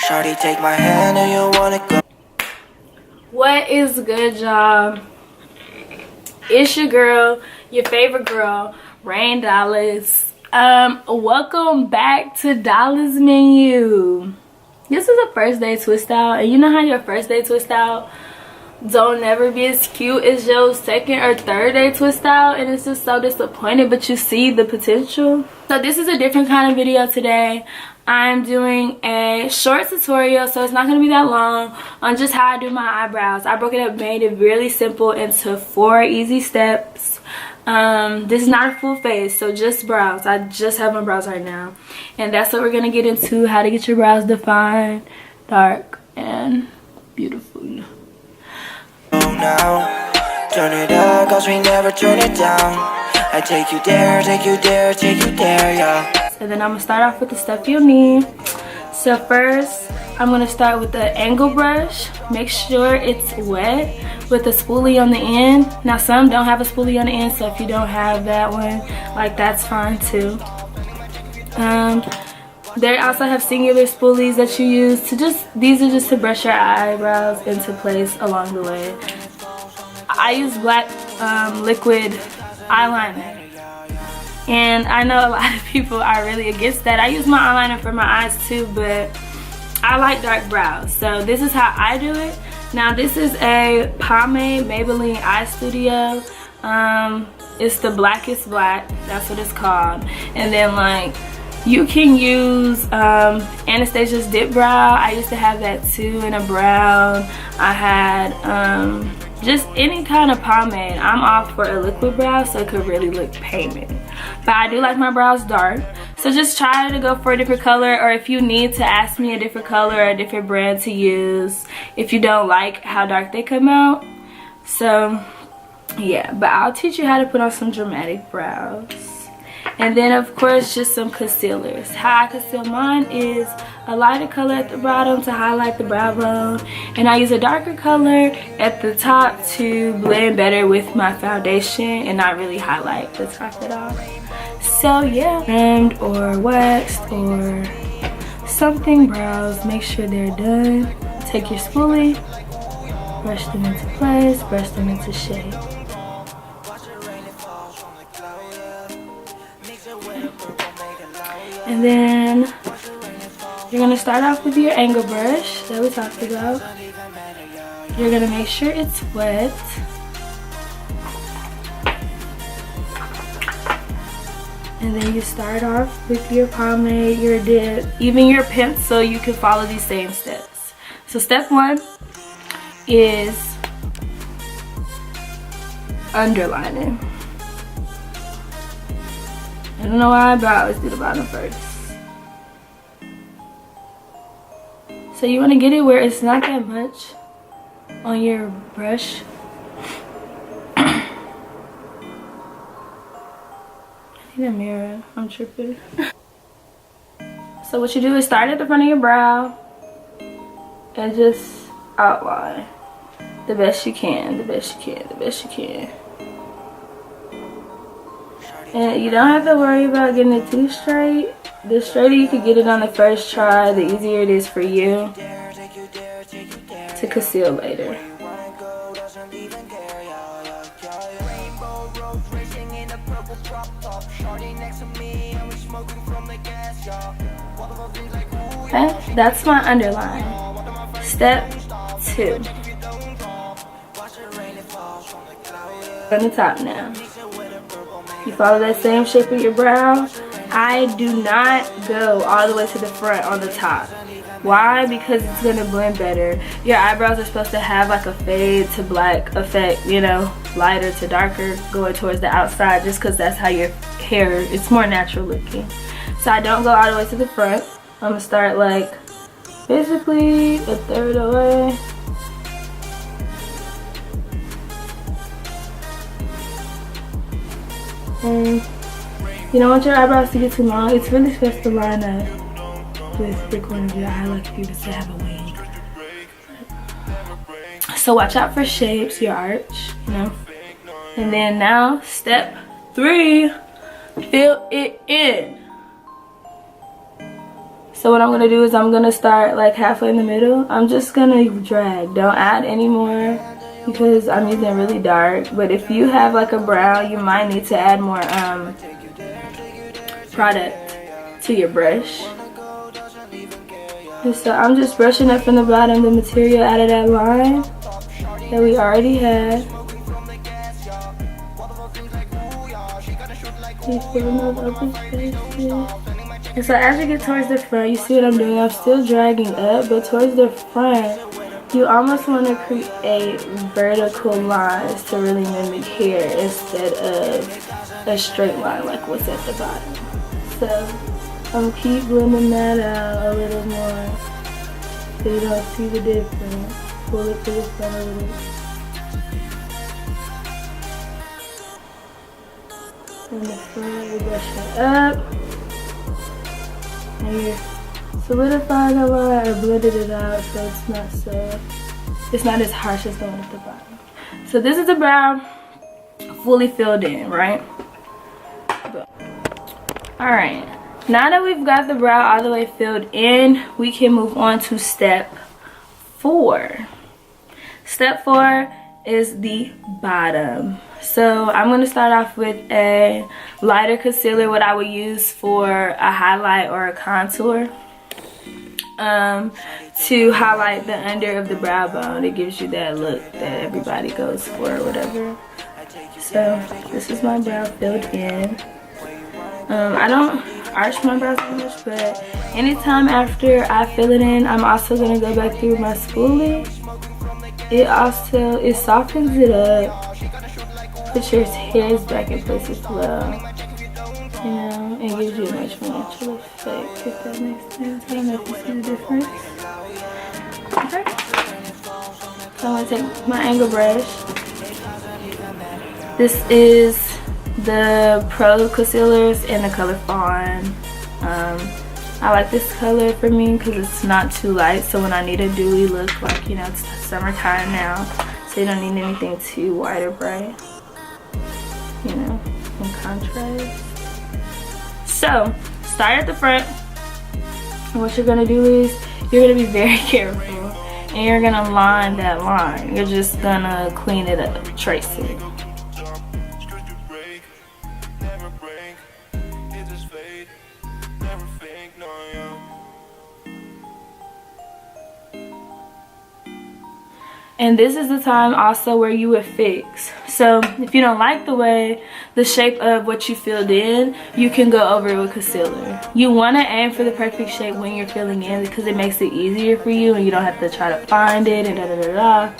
Shawty, take my hand, do you wanna go? What is good, y'all? It's your girl, your favorite girl, Rain Dollas. Welcome back to Dollasmenu. This is a first day twist out, and you know how your first day twist out don't never be as cute as your second or third day twist out, and it's just so disappointed, but you see the potential. So this is a different kind of video today. I'm doing a short tutorial, so it's not going to be that long, on just how I do my eyebrows. I broke it up, made it really simple into 4 easy steps. This is not a full face, so just brows. I just have my brows right now, and that's what we're going to get into, how to get your brows defined, dark, and beautiful. Now, turn it up, cause we never turn it down. I take you there, take you there, take you there, yeah. So then I'm gonna start off with the stuff you'll need. So first, I'm gonna start with the angle brush. Make sure it's wet with a spoolie on the end. Now some don't have a spoolie on the end, so if you don't have that one, like, that's fine too. They also have singular spoolies that you use to these are just to brush your eyebrows into place along the way. I use black liquid eyeliner, and I know a lot of people are really against that. I use my eyeliner for my eyes too, but I like dark brows, so this is how I do it. Now this is a pomade, Maybelline Eye Studio. It's the blackest black, that's what it's called. And then, like, you can use Anastasia's dip brow. I used to have that too, in a brown. I had just any kind of pomade. I'm off for a liquid brow, so it could really look painted. But I do like my brows dark, so just try to go for a different color, or if you need to, ask me a different color or a different brand to use if you don't like how dark they come out. So yeah, but I'll teach you how to put on some dramatic brows. And then, of course, just some concealers. How I conceal mine is a lighter color at the bottom to highlight the brow bone, and I use a darker color at the top to blend better with my foundation and not really highlight the top at all. So yeah, trimmed or waxed or something brows, make sure they're done. Take your spoolie, brush them into place, brush them into shape. And then you're going to start off with your angle brush that we talked about. You're going to make sure it's wet. And then you start off with your pomade, your dip, even your pencil. You can follow these same steps. So step 1 is underlining. I don't know why, but I always do the bottom first. So you want to get it where it's not that much on your brush. I need a mirror, I'm tripping. So what you do is start at the front of your brow and just outline the best you can, the best you can, the best you can. And you don't have to worry about getting it too straight. The straighter you can get it on the first try, the easier it is for you to conceal later. Okay, that's my underline. Step 2. On the top now. You follow that same shape with your brow. I do not go all the way to the front on the top. Why? Because it's going to blend better. Your eyebrows are supposed to have like a fade to black effect, you know, lighter to darker going towards the outside, just because that's how your hair, it's more natural looking. So I don't go all the way to the front. I'm going to start like basically a third away. And you don't want your eyebrows to get too long. It's really supposed to line up with the corner of your eye, like if you just have a wing. So watch out for shapes, your arch, you know. And then now, step 3, fill it in. So what I'm gonna do is I'm gonna start like halfway in the middle. I'm just gonna drag. Don't add any more because I'm using really dark. But if you have like a brown, you might need to add more product to your brush. And so I'm just brushing up from the bottom the material out of that line that we already had. And so as you get towards the front, you see what I'm doing? I'm still dragging up, but towards the front, you almost want to create vertical lines to really mimic hair instead of a straight line like what's at the bottom. So I'm keep blending that out a little more so you don't see the difference. Pull it to the front a little. In the front, you brush it up. And you're solidifying the line or blended it out so it's not as harsh as the one at the bottom. So this is the brow fully filled in, right? Alright, now that we've got the brow all the way filled in, we can move on to step 4. Step 4 is the bottom. So I'm going to start off with a lighter concealer, what I would use for a highlight or a contour, to highlight the under of the brow bone. It gives you that look that everybody goes for or whatever. So this is my brow filled in. I don't arch my brows too much, but anytime after I fill it in, I'm also going to go back through my spoolie. It softens it up. Put your hairs back in place as well, you know, and gives you a much more natural effect, if that makes sense. I don't know if you see the difference. Okay. So I'm going to take my angle brush. This is the Pro Concealers in the color Fawn. I like this color for me because it's not too light, so when I need a dewy look, like, you know, it's summertime now, so you don't need anything too white or bright, you know, in contrast. So start at the front, and what you're gonna do is you're gonna be very careful and you're gonna line that line. You're just gonna clean it up, trace it. And this is the time also where you would fix. So if you don't like the shape of what you filled in, you can go over it with concealer. You want to aim for the perfect shape when you're filling in because it makes it easier for you and you don't have to try to find it and da-da-da-da.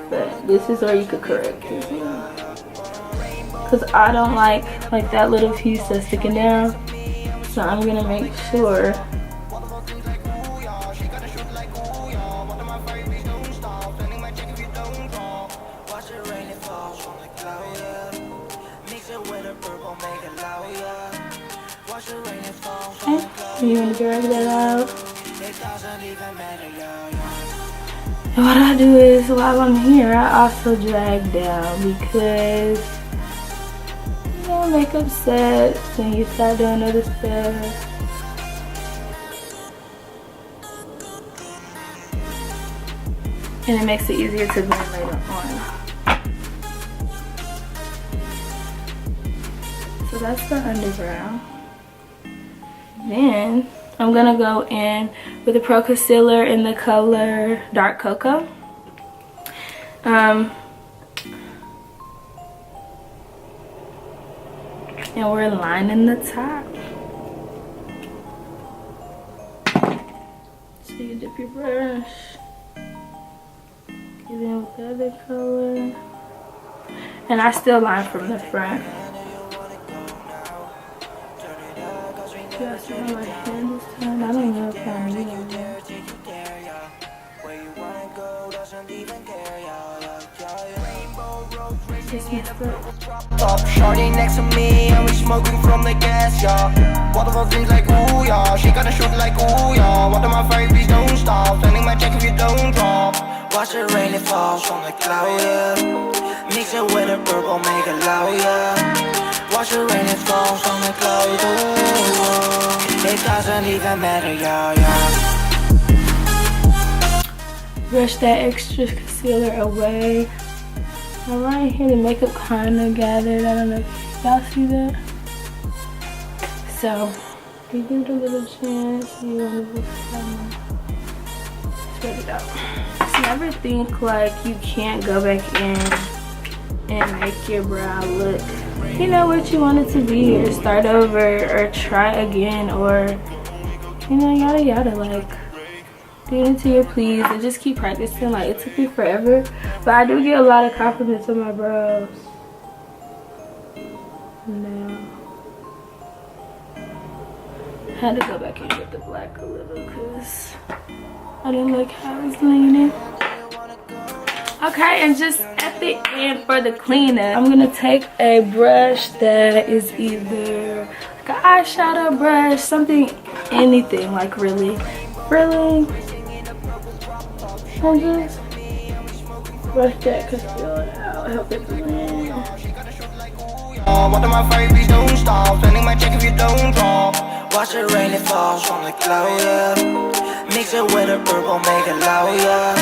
But this is where you could correct it. Because I don't like that little piece that's sticking down. So I'm going to make sure you want to drag that out. And what I do is while I'm here, I also drag down because, you know, makeup sets and you start doing other stuff. And it makes it easier to blend later on. So that's the underbrow. Then I'm gonna go in with a Pro Concealer in the color Dark Cocoa. And we're lining the top. So you dip your brush, get in with the other color, and I still line from the front. I don't know if I need it. Top shorty next to me and we smoking from the gas, y'all. What of our dreams like ooh, y'all. She gotta shoot like ooh, y'all. What of my favorite don't stop. Sending my check if you don't drop. Watch it rain, it falls from the cloud, yeah. Mix it with a purple, make it loud, yeah. Watch it rain, it falls from the cloud, ooh. It doesn't even matter, yeah. Brush that extra concealer away. I'm right here, the makeup kind of gathered. I don't know if y'all see that. So, you give it a little chance. You want to spread it out. Just never think like you can't go back in and make your brow look, you know, what you want it to be, or start over, or try again, or, you know, yada yada. Like, do it until you're pleased and just keep practicing. Like, it took me forever, but I do get a lot of compliments on my brows now. I had to go back and get the black a little because I didn't like how it was leaning. Okay, and just at the end for the cleanup, I'm gonna take a brush that is either like an eyeshadow brush, something, anything, like really, and just brush that concealer out, help it blend. What am I afraid don't stop? Sending my check if you don't drop. Watch it rain, it falls from the cloud, yeah. Mix it with a purple, make it loud, yeah.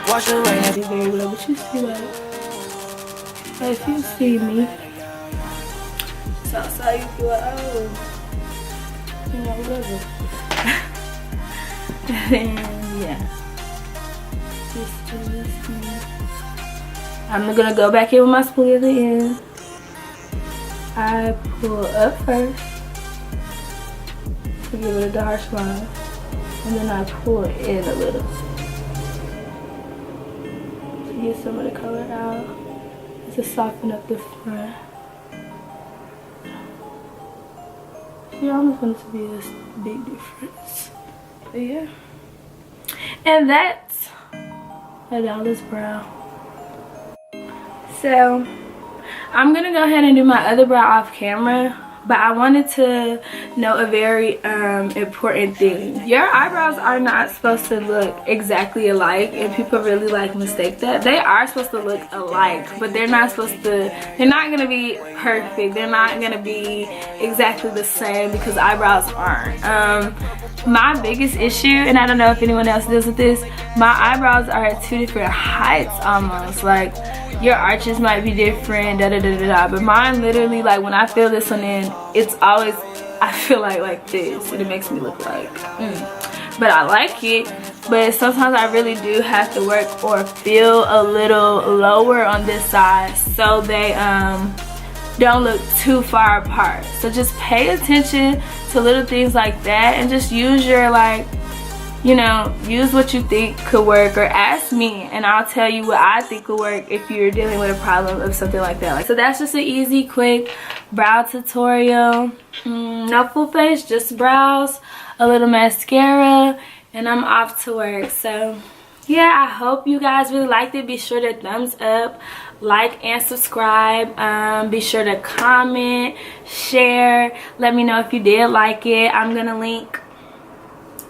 Watch it rain, it's very low, but you see, like if you see me, it's outside, you feel like, oh, you know, whatever. And yeah, just do this thing. I'm gonna go back in with my spoolie at the end. I pull up first to give it a harsh line, and then I pull it in a little to get some of the color out, to soften up the front. Yeah, I don't want it to be a big difference, but yeah. And that's a Dolla's brow. So I'm gonna go ahead and do my other brow off camera, but I wanted to know a very important thing. Your eyebrows are not supposed to look exactly alike, and people really like mistake that. They are supposed to look alike, but they're not supposed to, they're not gonna be perfect. They're not gonna be exactly the same because eyebrows aren't. My biggest issue, and I don't know if anyone else deals with this, my eyebrows are at 2 different heights almost. Like, your arches might be different, da da da da da, but mine literally, like, when I fill this one in, it's always, I feel like this, and it makes me look like but I like it. But sometimes I really do have to work or feel a little lower on this side so they don't look too far apart. So just pay attention to little things like that, and just use your, like, you know, use what you think could work, or ask me and I'll tell you what I think could work if you're dealing with a problem of something like that. Like, so that's just an easy, quick brow tutorial. No full face, just brows, a little mascara, and I'm off to work. So yeah, I hope you guys really liked it. Be sure to thumbs up, like, and subscribe. Be sure to comment, share, let me know if you did like it. I'm gonna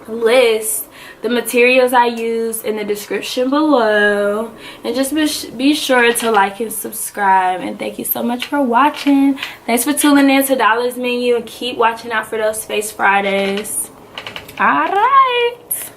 list the materials I use in the description below, and just be sure to like and subscribe. And thank you so much for watching. Thanks for tuning in to Dollasmenu, and keep watching out for those Face Fridays. All right.